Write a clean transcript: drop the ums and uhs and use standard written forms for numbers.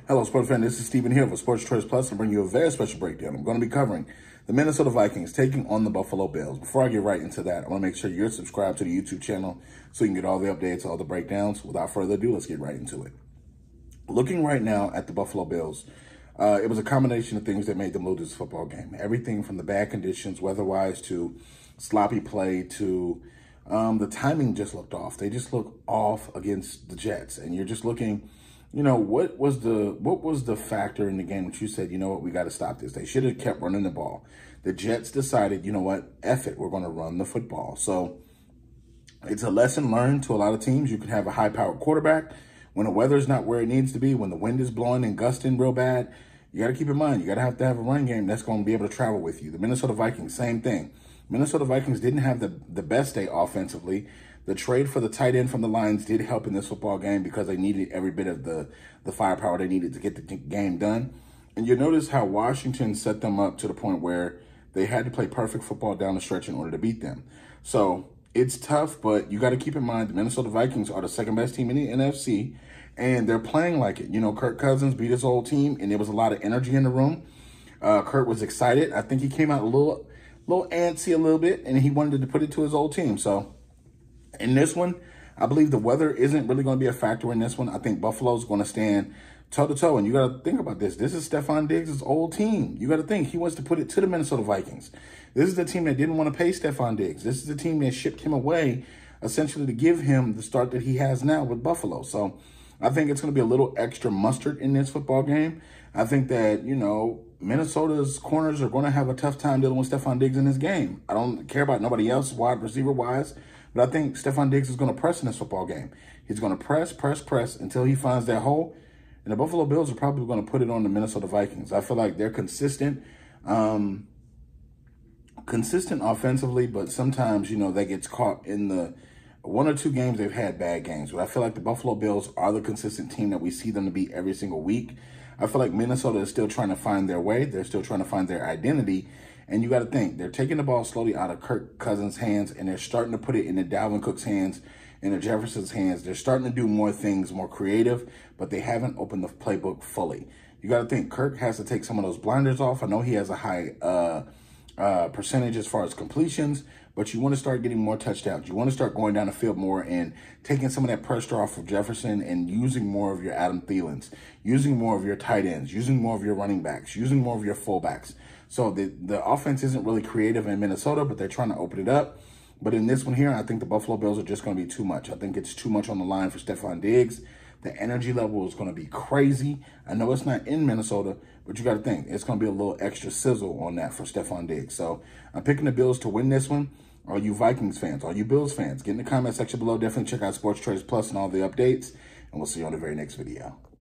Hello, sports fan. This is Steven here for Sports Choice Plus and bring you a very special breakdown. I'm going to be covering the Minnesota Vikings taking on the Buffalo Bills. Before I get right into that, I want to make sure you're subscribed to the YouTube channel so you can get all the updates, all the breakdowns. Without further ado, let's get right into it. Looking right now at the Buffalo Bills, it was a combination of things that made them lose this football game. Everything from the bad conditions, weather-wise, to sloppy play, to the timing just looked off. They just looked off against the Jets, and you're just looking. You know, what was the factor in the game that you said, you know what, we got to stop this? They should have kept running the ball. The Jets decided, you know what, F it, we're going to run the football. So it's a lesson learned to a lot of teams. You can have a high-powered quarterback. When the weather's not where it needs to be, when the wind is blowing and gusting real bad, you got to keep in mind, you got to have a run game that's going to be able to travel with you. The Minnesota Vikings, same thing. Minnesota Vikings didn't have the best day offensively. The trade for the tight end from the Lions did help in this football game because they needed every bit of the firepower they needed to get the game done. And you notice how Washington set them up to the point where they had to play perfect football down the stretch in order to beat them. So it's tough, but you got to keep in mind the Minnesota Vikings are the second best team in the NFC, and they're playing like it. You know, Kirk Cousins beat his old team, and there was a lot of energy in the room. Kirk was excited. I think he came out a little antsy a little bit, and he wanted to put it to his old team. So in this one, I believe the weather isn't really going to be a factor in this one. I think Buffalo's going to stand toe-to-toe. And you got to think about this. This is Stefon Diggs' old team. You got to think he wants to put it to the Minnesota Vikings. This is the team that didn't want to pay Stefon Diggs. This is the team that shipped him away, essentially to give him the start that he has now with Buffalo. So I think it's going to be a little extra mustard in this football game. I think that, you know, Minnesota's corners are going to have a tough time dealing with Stefon Diggs in this game. I don't care about nobody else wide receiver-wise. But I think Stefon Diggs is going to press in this football game. He's going to press until he finds that hole. And the Buffalo Bills are probably going to put it on the Minnesota Vikings. I feel like they're consistent offensively, but sometimes, you know, they get caught in the one or two games they've had bad games. But I feel like the Buffalo Bills are the consistent team that we see them to be every single week. I feel like Minnesota is still trying to find their way. They're still trying to find their identity. And you got to think, they're taking the ball slowly out of Kirk Cousins' hands, and they're starting to put it in the Dalvin Cook's hands, in the Jefferson's hands. They're starting to do more things, more creative, but they haven't opened the playbook fully. You got to think, Kirk has to take some of those blinders off. I know he has a high percentage as far as completions, but you want to start getting more touchdowns. You want to start going down the field more and taking some of that pressure off of Jefferson and using more of your Adam Thielens, using more of your tight ends, using more of your running backs, using more of your fullbacks. So the offense isn't really creative in Minnesota, but they're trying to open it up. But in this one here, I think the Buffalo Bills are just going to be too much. I think it's too much on the line for Stefon Diggs. The energy level is going to be crazy. I know it's not in Minnesota, but you got to think it's going to be a little extra sizzle on that for Stefon Diggs. So I'm picking the Bills to win this one. All you Vikings fans, all you Bills fans, get in the comment section below. Definitely check out Sports Choice Plus and all the updates. And we'll see you on the very next video.